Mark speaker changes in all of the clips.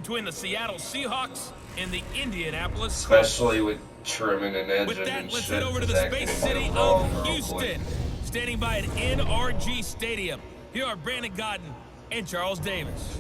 Speaker 1: between the Seattle Seahawks and the Indianapolis Colts.
Speaker 2: Especially with Tourtement and Edge.
Speaker 1: With that,
Speaker 2: and
Speaker 1: let's
Speaker 2: shit,
Speaker 1: head over to the space city of Houston, standing by an NRG Stadium. Here are Brandon Godden and Charles Davis.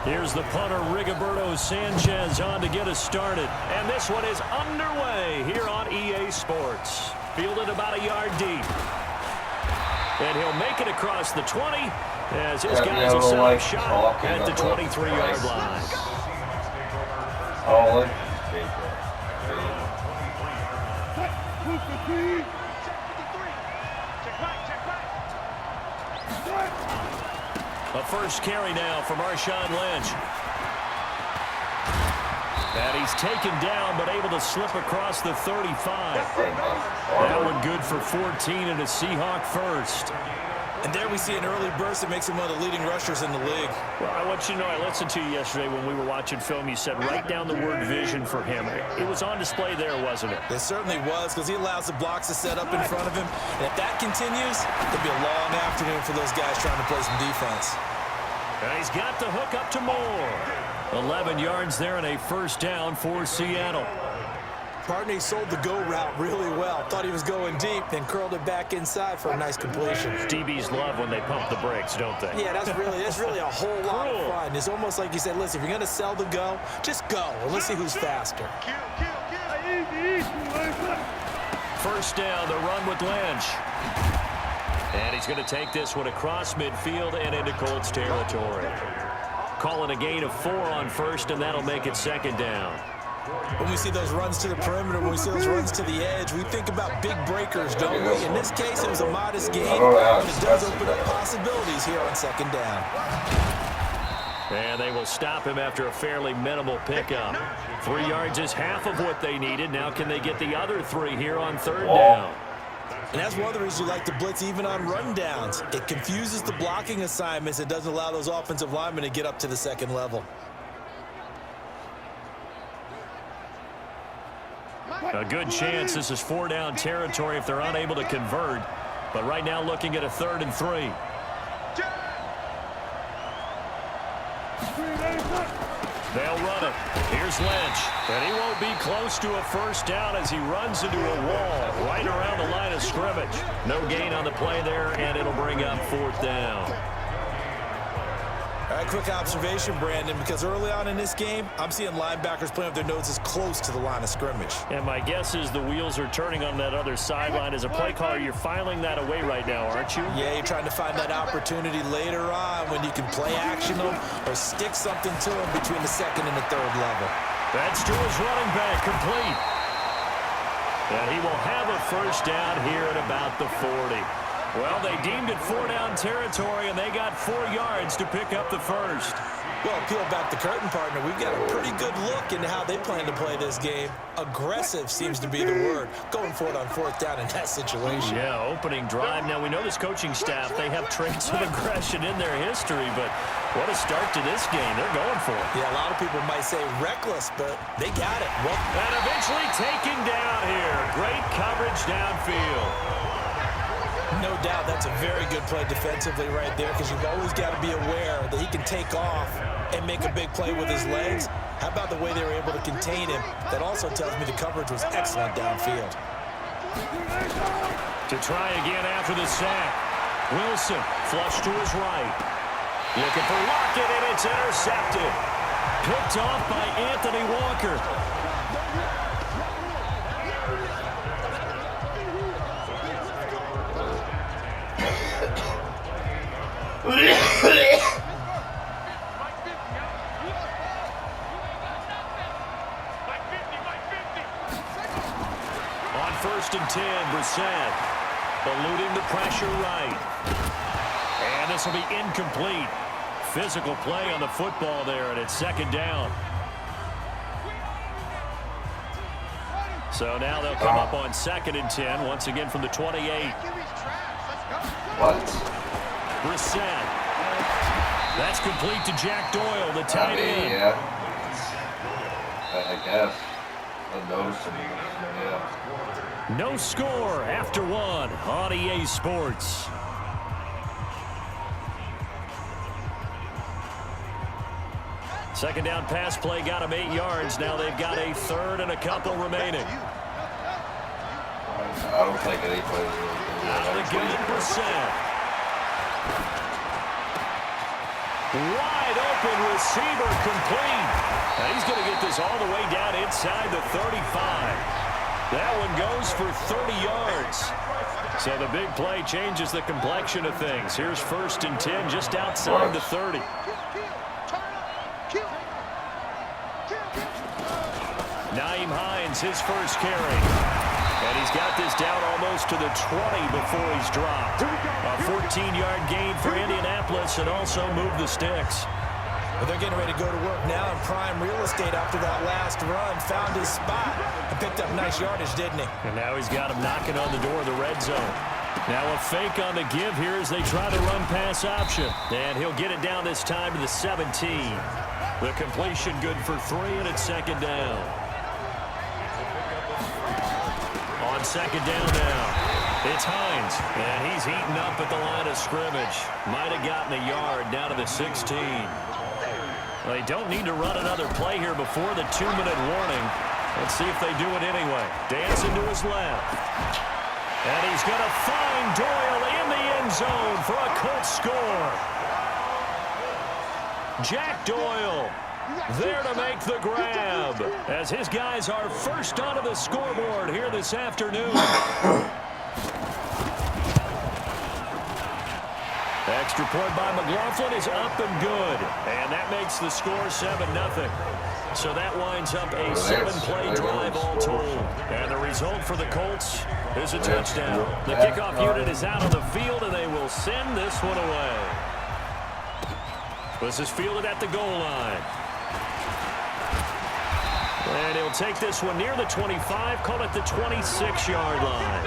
Speaker 3: Here's the punter, Rigoberto Sanchez, on to get us started. And this one is underway here on EA Sports. Fielded about a yard deep. And he'll make it across the 20 as his guys are set up shot at the 23-yard line. A first carry now for Marshawn Lynch. And he's taken down, but able to slip across the 35. That one good for 14 and a Seahawk first.
Speaker 4: And there we see an early burst that makes him one of the leading rushers in the league.
Speaker 3: Well, I want you to know, I listened to you yesterday when we were watching film. You said write down the word vision for him. It was on display there, wasn't it?
Speaker 4: It certainly was, because he allows the blocks to set up in front of him. And if that continues, it'll be a long afternoon for those guys trying to play some defense.
Speaker 3: And he's got the hook up to Moore. 11 yards there and a first down for Seattle.
Speaker 4: Partner, he sold the go route really well. Thought he was going deep, then curled it back inside for a nice completion.
Speaker 3: DBs love when they pump the brakes, don't they?
Speaker 4: Yeah, that's really a whole lot of fun. It's almost like you said, listen, if you're going to sell the go, just go, and let's see who's faster.
Speaker 3: First down, the run with Lynch. And he's going to take this one across midfield and into Colts territory. Calling a gain of 4 on first, and that'll make it second down.
Speaker 4: When we see those runs to the perimeter, when we see those runs to the edge, we think about big breakers, don't we? In this case, it was a modest gain, but it does open up possibilities here on second down.
Speaker 3: And they will stop him after a fairly minimal pickup. 3 yards is half of what they needed. Now can they get the other 3 here on third down?
Speaker 4: And that's one of the reasons you like to blitz even on rundowns. It confuses the blocking assignments. It doesn't allow those offensive linemen to get up to the second level.
Speaker 3: A good chance this is 4-down territory if they're unable to convert. But right now looking at a 3rd and 3. They'll run it. Here's Lynch. And he won't be close to a first down as he runs into a wall right around the line of scrimmage. No gain on the play there, and it'll bring up 4th down.
Speaker 4: All right, quick observation, Brandon, because early on in this game, I'm seeing linebackers playing with their noses close to the line of scrimmage.
Speaker 3: And my guess is the wheels are turning on that other sideline. As a play caller, you're filing that away right now, aren't you?
Speaker 4: Yeah, you're trying to find that opportunity later on when you can play action them or stick something to them between the second and the third level.
Speaker 3: That's to his running back, complete. And he will have a first down here at about the 40. Well, they deemed it 4-down territory, and they got 4 yards to pick up the first.
Speaker 4: Well, peel back the curtain, partner. We've got a pretty good look into how they plan to play this game. Aggressive seems to be the word. Going for it on 4th down in that situation.
Speaker 3: Yeah, opening drive. Now, we know this coaching staff, they have traits of aggression in their history, but what a start to this game. They're going for it.
Speaker 4: Yeah, a lot of people might say reckless, but they got it. Well,
Speaker 3: and eventually taken down here. Great coverage downfield.
Speaker 4: No doubt that's a very good play defensively right there, because you've always got to be aware that he can take off and make a big play with his legs. How about the way they were able to contain him? That also tells me the coverage was excellent downfield.
Speaker 3: To try again after the sack. Wilson flush to his right. Looking for Lockett, and it's intercepted. Picked off by Anthony Walker. On 1st and 10, Brissett eluding the pressure right. And this will be incomplete. Physical play on the football there, and it's second down. So now they'll come up on 2nd and 10, once again from the 28.
Speaker 2: What?
Speaker 3: Brissett. That's complete to Jack Doyle, the tight end.
Speaker 2: Yeah. I guess. Yeah.
Speaker 3: No score after one on EA Sports. Second down pass play got him 8 yards. Now they've got a third and a couple remaining.
Speaker 2: I don't think any plays really do that.
Speaker 3: Out of the gun, Brissett. Wide open receiver complete. And he's going to get this all the way down inside the 35. That one goes for 30 yards. So the big play changes the complexion of things. Here's 1st and 10 just outside the 30. Nyheim Hines, his first carry. And he's got this down almost to the 20 before he's dropped. A 14-yard gain for Indianapolis and also move the sticks.
Speaker 4: Well, they're getting ready to go to work now in prime real estate after that last run. Found his spot and picked up nice yardage, didn't he?
Speaker 3: And now he's got him knocking on the door of the red zone. Now a fake on the give here as they try to run pass option. And he'll get it down this time to the 17. The completion good for 3, and it's second down. On second down now, it's Hines, and he's heating up at the line of scrimmage. Might have gotten a yard down to the 16. Well, they don't need to run another play here before the 2-minute warning. Let's see if they do it anyway. Dancing to his left. And he's going to find Doyle in the end zone for a Colts score. Jack Doyle there to make the grab as his guys are first onto the scoreboard here this afternoon. Extra point by McLaughlin is up and good. And that makes the score 7-0. So that winds up a 7-play drive all told. And the result for the Colts is a touchdown. The kickoff unit is out on the field, and they will send this one away. This is fielded at the goal line. And he'll take this one near the 25, call it the 26-yard line.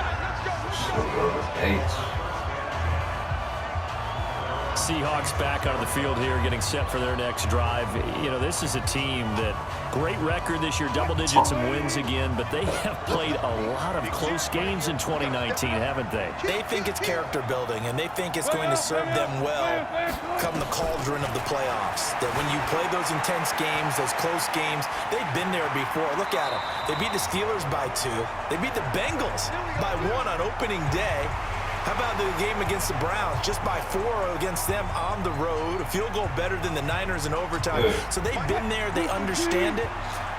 Speaker 3: Seahawks back onto the field here, getting set for their next drive. You know, this is a team that great record this year, double digits and wins again, but they have played a lot of close games in 2019, haven't they?
Speaker 4: They think it's character building, and they think it's going to serve them well come the cauldron of the playoffs. That when you play those intense games, those close games, they've been there before. Look at them. They beat the Steelers by 2. They beat the Bengals by 1 on opening day. How about the game against the Browns? Just by 4 against them on the road. A field goal better than the Niners in overtime. So they've been there. They understand it.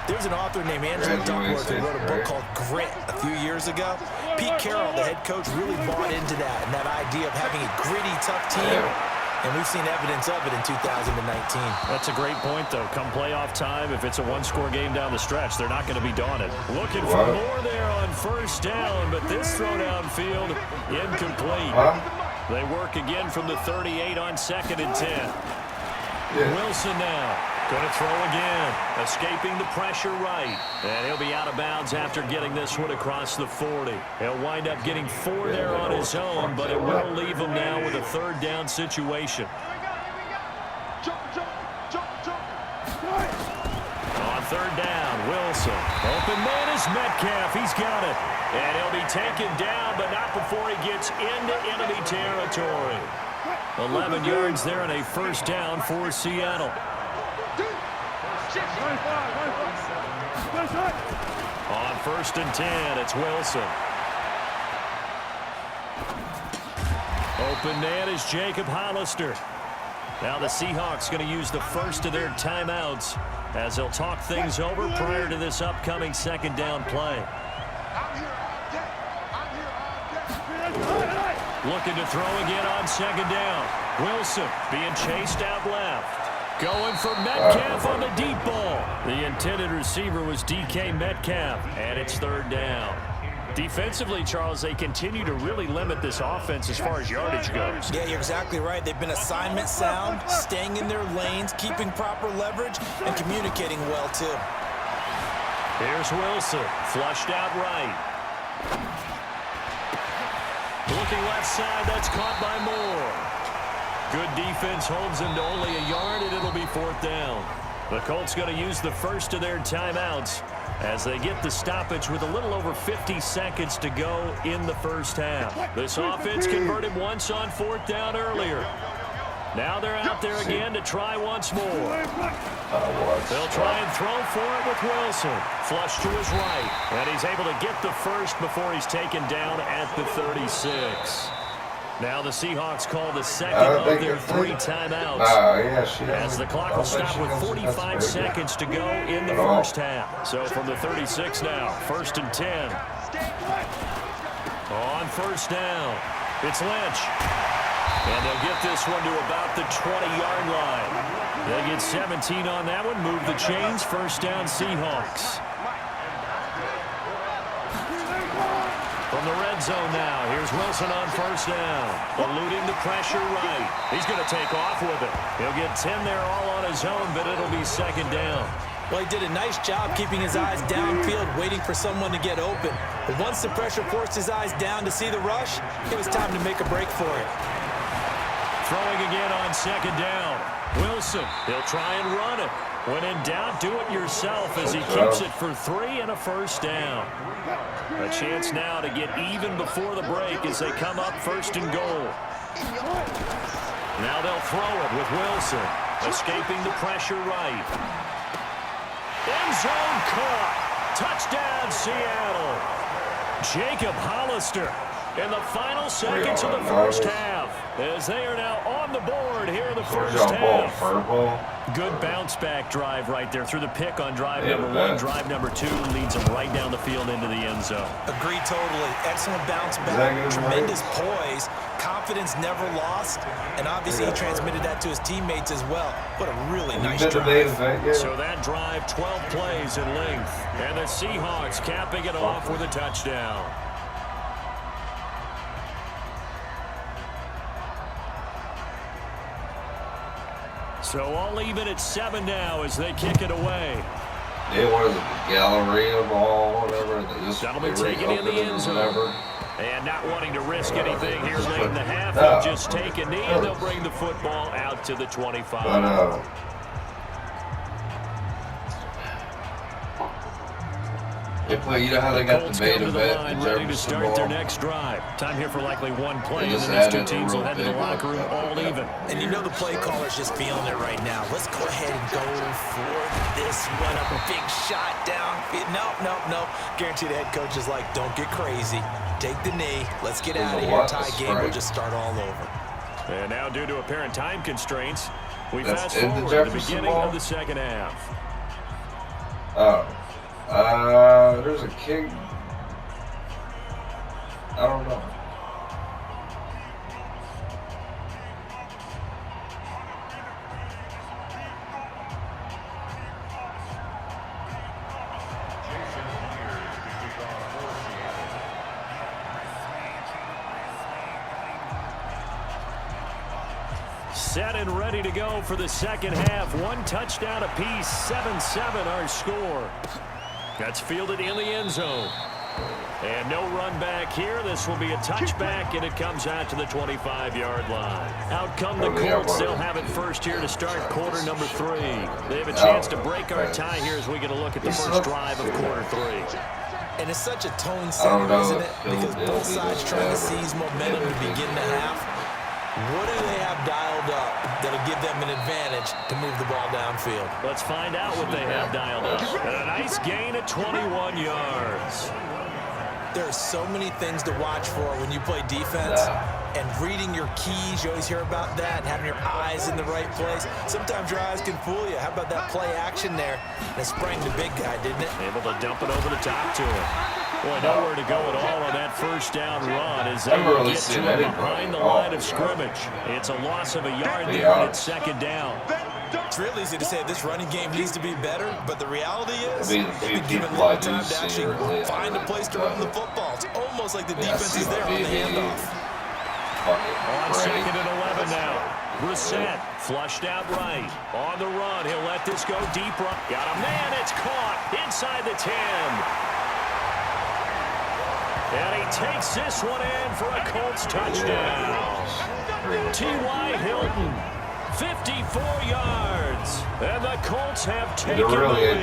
Speaker 4: There's an author named Angela Duckworth who wrote a book called Grit a few years ago. Pete Carroll, the head coach, really bought into that and that idea of having a gritty, tough team. And we've seen evidence of it in 2019.
Speaker 3: That's a great point, though. Come playoff time, if it's a one-score game down the stretch, they're not going to be daunted. Looking for more there on first down, but this throw downfield, incomplete. They work again from the 38 on 2nd and 10. Wilson now. Going to throw again. Escaping the pressure right. And he'll be out of bounds after getting this one across the 40. He'll wind up getting 4 there on his own, but it will leave him now with a 3rd down situation. On 3rd down, Wilson. Open man is Metcalf. He's got it. And he'll be taken down, but not before he gets into enemy territory. 11 yards there and a 1st down for Seattle. On 1st and 10, it's Wilson. Open man is Jacob Hollister. Now the Seahawks going to use the first of their timeouts as they'll talk things over prior to this upcoming 2nd down play. Looking to throw again on 2nd down. Wilson being chased out left. Going for Metcalf on the deep ball. The intended receiver was DK Metcalf, and it's 3rd down. Defensively, Charles, they continue to really limit this offense as far as yardage goes.
Speaker 4: Yeah, you're exactly right. They've been assignment sound, staying in their lanes, keeping proper leverage, and communicating well, too.
Speaker 3: Here's Wilson, flushed out right. Looking left side, that's caught by Moore. Good defense holds him to only a yard, and it'll be 4th down. The Colts going to use the first of their timeouts as they get the stoppage with a little over 50 seconds to go in the first half. This offense converted once on 4th down earlier. Now they're out there again to try once more. They'll try and throw for it with Wilson. Flush to his right. And he's able to get the first before he's taken down at the 36. Now the Seahawks call the second of their 3 timeouts. As the clock will stop with 45 seconds to go in the first half. So from the 36 now, 1st and 10. On 1st down, it's Lynch. And they'll get this one to about the 20-yard line. They get 17 on that one, move the chains, 1st down Seahawks. From the red zone now, here's Wilson on 1st down. Eluding the pressure right. He's going to take off with it. He'll get 10 there all on his own, but it'll be 2nd down.
Speaker 4: Well, he did a nice job keeping his eyes downfield, waiting for someone to get open. But once the pressure forced his eyes down to see the rush, it was time to make a break for it.
Speaker 3: Throwing again on 2nd down. Wilson, he'll try and run it. When in doubt, do it yourself as he keeps it for 3 and a 1st down. A chance now to get even before the break as they come up 1st and goal. Now they'll throw it with Wilson, escaping the pressure right. End zone caught. Touchdown, Seattle. Jacob Hollister in the final seconds of the first half, as they are now on the board here in the first half. Good bounce-back drive right there through the pick on drive number 1. Drive number 2 leads them right down the field into the end zone.
Speaker 4: Agreed totally. Excellent bounce-back, tremendous poise, confidence never lost, and obviously he transmitted that to his teammates as well. What a really nice drive.
Speaker 3: So that drive, 12 plays in length, and the Seahawks capping it off with a touchdown. So all even at 7 now as they kick it away.
Speaker 2: They wanted the Galleria ball, whatever.
Speaker 3: That'll be taken in the end zone. And not wanting to risk anything here late in the half, they'll just take a knee and they'll bring the football out to the 25.
Speaker 2: You know how they got the beta
Speaker 3: line, ready to start their next drive. Time here for likely one play, and the next 2 teams will head to the locker room all even.
Speaker 4: And you know the play caller's just feeling it right now. Let's go ahead and go for this one. A big shot down. No. Guarantee the head coach is like, don't get crazy. Take the knee. Let's get out of here. Tie game. We'll just start all over.
Speaker 3: And now, due to apparent time constraints, we fast forward to the beginning of the second half.
Speaker 2: There's a kick. I don't know.
Speaker 3: Set and ready to go for the second half. 1 touchdown apiece, 7-7 our score. That's fielded in the end zone. And no run back here. This will be a touchback, and it comes out to the 25-yard line. Out come the Colts. They'll have it first here to start quarter number 3. They have a chance to break our tie here as we get a look at the first drive of quarter 3.
Speaker 4: And it's such a tone setter, isn't it? Because both sides trying to seize momentum to begin the half. What do they have dialed up that'll give them an advantage to move the ball downfield?
Speaker 3: Let's find out what they have dialed up. And a nice gain at 21 yards.
Speaker 4: There are so many things to watch for when you play defense. And reading your keys, you always hear about that, and having your eyes in the right place. Sometimes your eyes can fool you. How about that play action there? And it sprang the big guy, didn't it?
Speaker 3: Able to dump it over the top to him. Boy, nowhere to go at all on that first down run as they get to him behind the line of scrimmage. It's a loss of a yard there, and it's second down.
Speaker 4: It's real easy to say this running game needs to be better, but the reality is they've been given a lot of time to actually find a place to run the football. It's almost like the defense is there on the handoff.
Speaker 3: On second and 11 now. Brissett flushed out right. On the run, he'll let this go deep. Got a man, it's caught inside the 10. And he takes this one in for a Colts touchdown. T.Y. Hilton, 54 yards. And the Colts have taken the lead.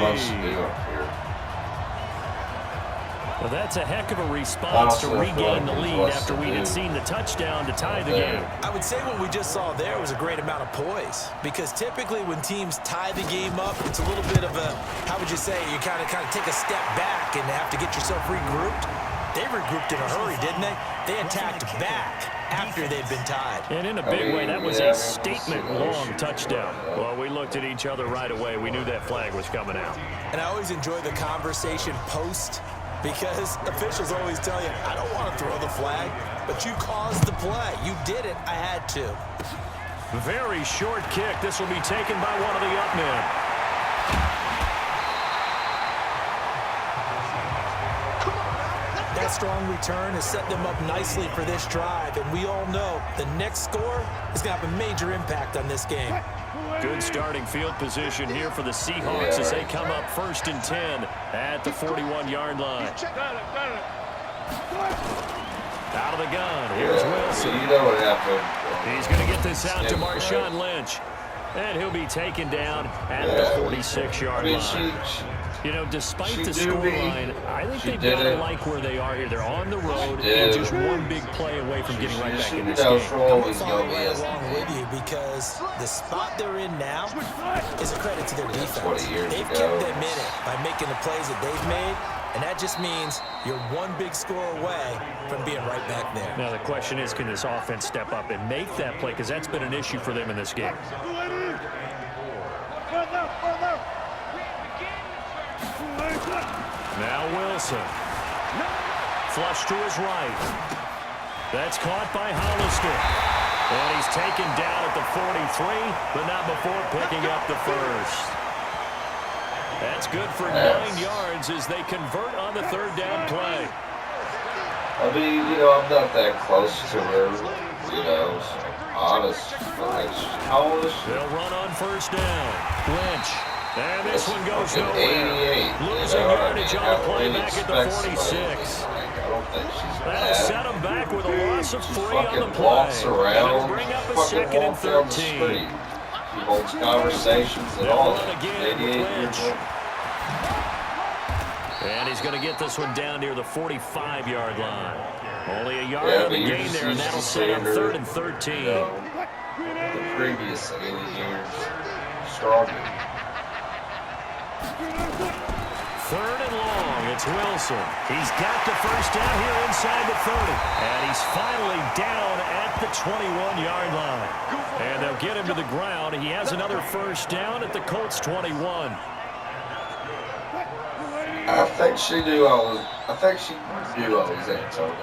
Speaker 3: Well, that's a heck of a response to regain the lead after we had seen the touchdown to tie the game.
Speaker 4: I would say what we just saw there was a great amount of poise, because typically when teams tie the game up, it's a little bit of a, how would you say, you kind of take a step back and have to get yourself regrouped. They regrouped in a hurry, didn't they? They attacked back after they'd been tied.
Speaker 3: And in a big way, that was a statement-long touchdown. Well, we looked at each other right away. We knew that flag was coming out.
Speaker 4: And I always enjoy the conversation post, because officials always tell you, I don't want to throw the flag, but you caused the play. You did it. I had to.
Speaker 3: Very short kick. This will be taken by one of the up men.
Speaker 4: That strong return has set them up nicely for this drive, and we all know the next score is going to have a major impact on this game.
Speaker 3: Good starting field position here for the Seahawks as they come up 1st and 10 at the 41-yard line. Out of the gun, here's Wilson.
Speaker 2: You know what happened.
Speaker 3: He's going to get this out to Marshawn Lynch. And he'll be taken down at the 46-yard line. You know, despite the scoreline, I think they've got to like where they are here. They're on the road and just one big play away from getting right back in this game.
Speaker 4: I'm following right along with you, because the spot they're in now is a credit to their defense. They've kept them in it by making the plays that they've made, and that just means you're one big score away from being right back there.
Speaker 3: Now the question is, can this offense step up and make that play? Because that's been an issue for them in this game. Now Wilson. Flush to his right. That's caught by Hollister. And he's taken down at the 43, but not before picking up the first. That's good for 9 yards as they convert on the 3rd down play.
Speaker 2: I mean, you know, I'm not that close to her, you know, so honest. How old is she?
Speaker 3: They'll run on 1st down. Lynch. And this one goes nowhere.
Speaker 2: 88,
Speaker 3: Losing yardage on the play back at the 46.
Speaker 2: I don't think she's
Speaker 3: That'll set him back with a loss of 3 on the play.
Speaker 2: Walks around,
Speaker 3: and it'll bring up a 2nd and 13.
Speaker 2: She holds conversations and all that. 88 years old.
Speaker 3: And he's going to get this one down near the 45-yard line. Only a yard on the gain there, and that'll set up 3rd and 13.
Speaker 2: You know, the previous 80 years, stronger.
Speaker 3: 3rd and long, it's Wilson. He's got the first down here inside the 30. And he's finally down at the 21-yard line. And they'll get him to the ground. He has another first down at the Colts 21.
Speaker 2: I think she knew I was there, Tony.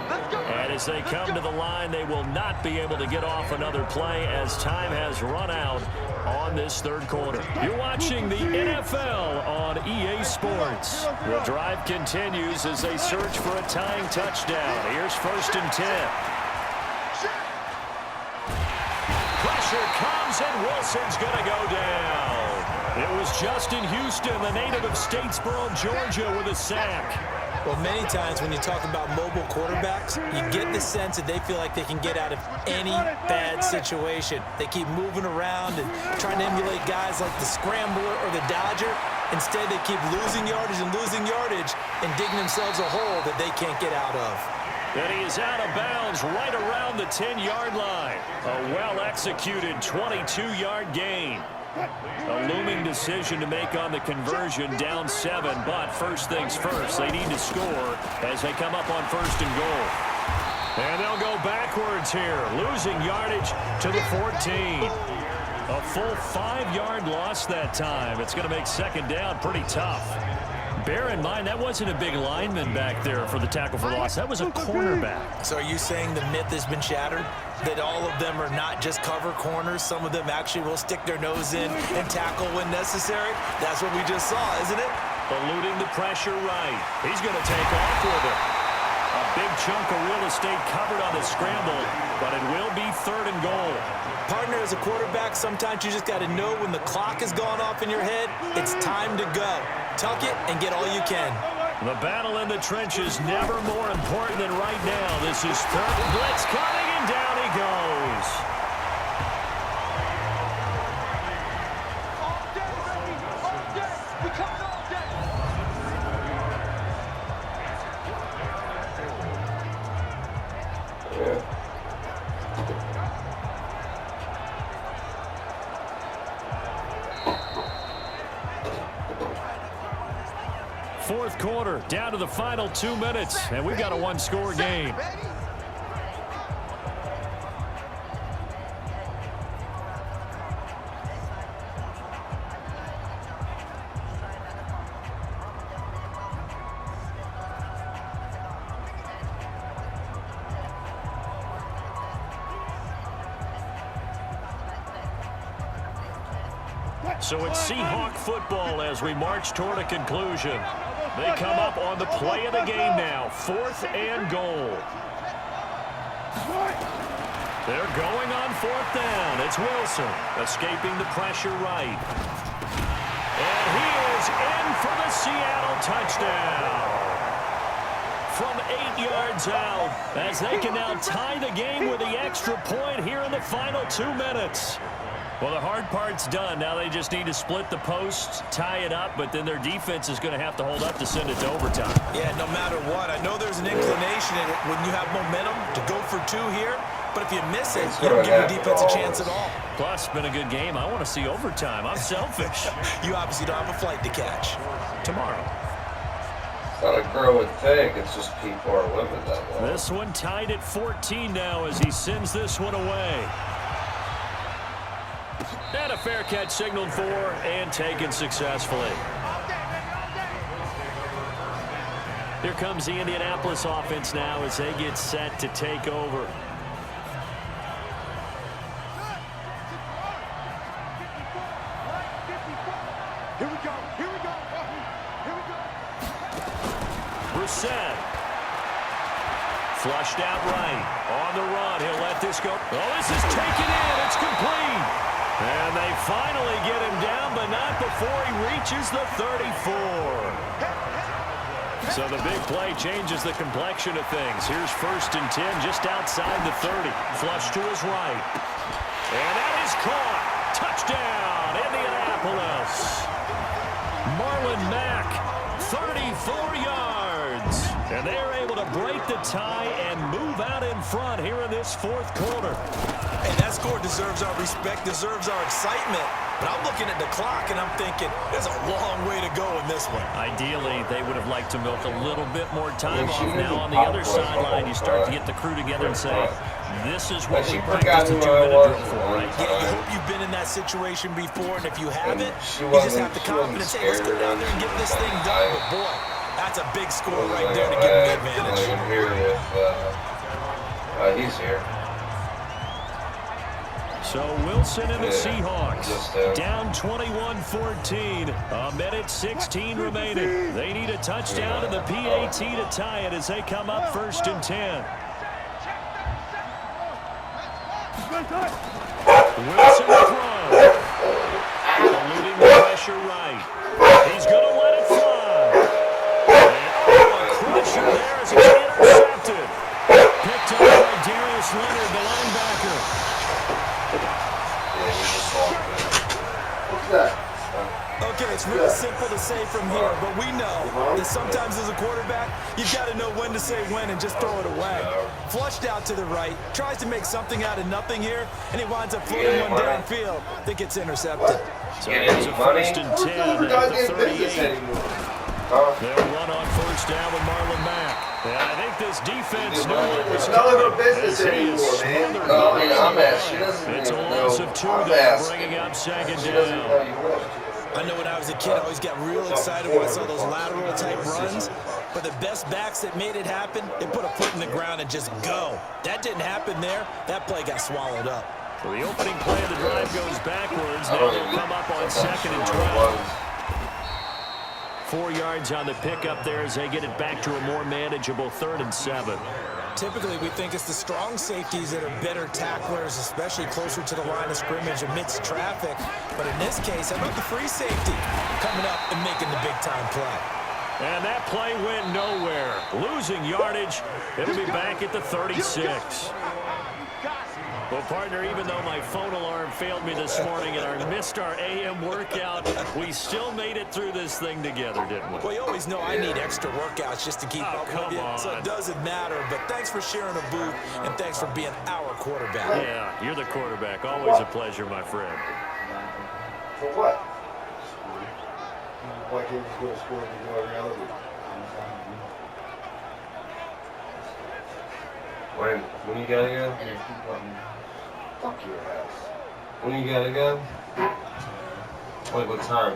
Speaker 3: And as they come to the line, they will not be able to get off another play as time has run out on this 3rd quarter. You're watching the NFL on EA Sports. The drive continues as they search for a tying touchdown. Here's 1st and 10. Pressure comes, and Wilson's going to go down. It was Justin Houston, the native of Statesboro, Georgia, with a sack.
Speaker 4: Well, many times when you talk about mobile quarterbacks, you get the sense that they feel like they can get out of any bad situation. They keep moving around and trying to emulate guys like the Scrambler or the Dodger. Instead, they keep losing yardage and digging themselves a hole that they can't get out of.
Speaker 3: And he is out of bounds right around the 10-yard line. A well-executed 22-yard gain. A looming decision to make on the conversion, down 7, but first things first, they need to score as they come up on 1st and goal. And they'll go backwards here, losing yardage to the 14. A full 5-yard loss that time. It's going to make 2nd down pretty tough. Bear in mind, that wasn't a big lineman back there for the tackle for loss. That was a cornerback.
Speaker 4: So are you saying the myth has been shattered? That all of them are not just cover corners? Some of them actually will stick their nose in and tackle when necessary? That's what we just saw, isn't it?
Speaker 3: Eluding the pressure right. He's going to take off with it. A big chunk of real estate covered on the scramble, but it will be 3rd and goal.
Speaker 4: Partner, as a quarterback, sometimes you just got to know when the clock has gone off in your head, it's time to go. Tuck it and get all you can.
Speaker 3: The battle in the trenches never more important than right now. This is third blitz coming, and down he goes. Fourth quarter, down to the final 2 minutes, and we've got a one-score game. So it's Seahawk football as we march toward a conclusion. They come up on the play of the game now, 4th and goal. They're going on 4th down. It's Wilson escaping the pressure right. And he is in for the Seattle touchdown. From 8 yards out, as they can now tie the game with the extra point here in the final 2 minutes. Well, the hard part's done. Now they just need to split the posts, tie it up, but then their defense is going to have to hold up to send it to overtime.
Speaker 4: Yeah, no matter what. I know there's an inclination in it when you have momentum to go for 2 here, but if you miss it, you don't give your defense a chance at all.
Speaker 3: Plus, it's been a good game. I want to see overtime. I'm selfish.
Speaker 4: You obviously don't have a flight to catch.
Speaker 3: Tomorrow.
Speaker 2: It's not a girl would think. It's just people are living that way.
Speaker 3: This one tied at 14 now as he sends this one away. And a fair catch signaled for and taken successfully. Here comes the Indianapolis offense now as they get set to take over.
Speaker 5: Here we go. Here we go. Here we go.
Speaker 3: Brissett. Flushed out right. On the run. He'll let this go. Oh, this is taken in. It's complete. And they finally get him down, but not before he reaches the 34. So the big play changes the complexion of things. Here's 1st and 10 just outside the 30. Flush to his right. And that is caught. Touchdown, Indianapolis. Marlon Mack, 34 yards. And they are able to break the tie and move out in front here in this 4th quarter.
Speaker 4: Hey, that score deserves our respect, deserves our excitement. But I'm looking at the clock, and I'm thinking there's a long way to go in this one.
Speaker 3: Ideally, they would have liked to milk a little bit more time off. Now on the other sideline, you start to get the crew together and say, this is what we practiced the 2-minute drill for, right?
Speaker 4: Yeah, you hope you've been in that situation before, and if you haven't, you just have the confidence, hey, let's go down there and get this thing done. But boy, that's a big score right there to give them the advantage.
Speaker 2: Here if he's here.
Speaker 3: So Wilson and the Seahawks down 21-14. A minute 16 remaining. They need a touchdown and the PAT to tie it as they come up 1st and 10. Wilson throws. Eluding the pressure right. He's going to let it fly. And a crusher there as it's intercepted. Picked up by Darius Leonard, the linebacker.
Speaker 2: What's that?
Speaker 4: Okay, it's really simple to say from here, but we know that sometimes as a quarterback, you've got to know when to say when and just throw it away. Flushed out to the right, tries to make something out of nothing here, and he winds up floating one downfield that gets intercepted.
Speaker 3: So it's a 1st and 10 at the 38. They'll run on 1st down with Marlon Mack. And I think this defense knew what was coming.
Speaker 2: Business anymore, man.
Speaker 3: It's a loss of 2 there, bringing up 2nd down.
Speaker 4: I know when I was a kid, I always got real excited when I saw those lateral-type runs. But the best backs that made it happen, they put a foot in the ground and just go. That didn't happen there. That play got swallowed up.
Speaker 3: So the opening play of the drive goes backwards. Now they'll come up on 2nd and 12. 4 yards on the pickup there as they get it back to a more manageable 3rd and 7.
Speaker 4: Typically, we think it's the strong safeties that are better tacklers, especially closer to the line of scrimmage amidst traffic. But in this case, how about the free safety coming up and making the big-time play?
Speaker 3: And that play went nowhere. Losing yardage. It'll be back at the 36. Well, partner, even though my phone alarm failed me this morning and I missed our AM workout, we still made it through this thing together, didn't we?
Speaker 4: Well, you always know I need extra workouts just to keep up with you, so it doesn't matter. But thanks for sharing a booth, and thanks for being our quarterback.
Speaker 3: Yeah, you're the quarterback. Always a pleasure, my friend.
Speaker 2: For what?
Speaker 5: Why can't you go to school and go reality?
Speaker 2: When you gotta go?
Speaker 5: Fuck your ass.
Speaker 2: When you gotta go? Like what time?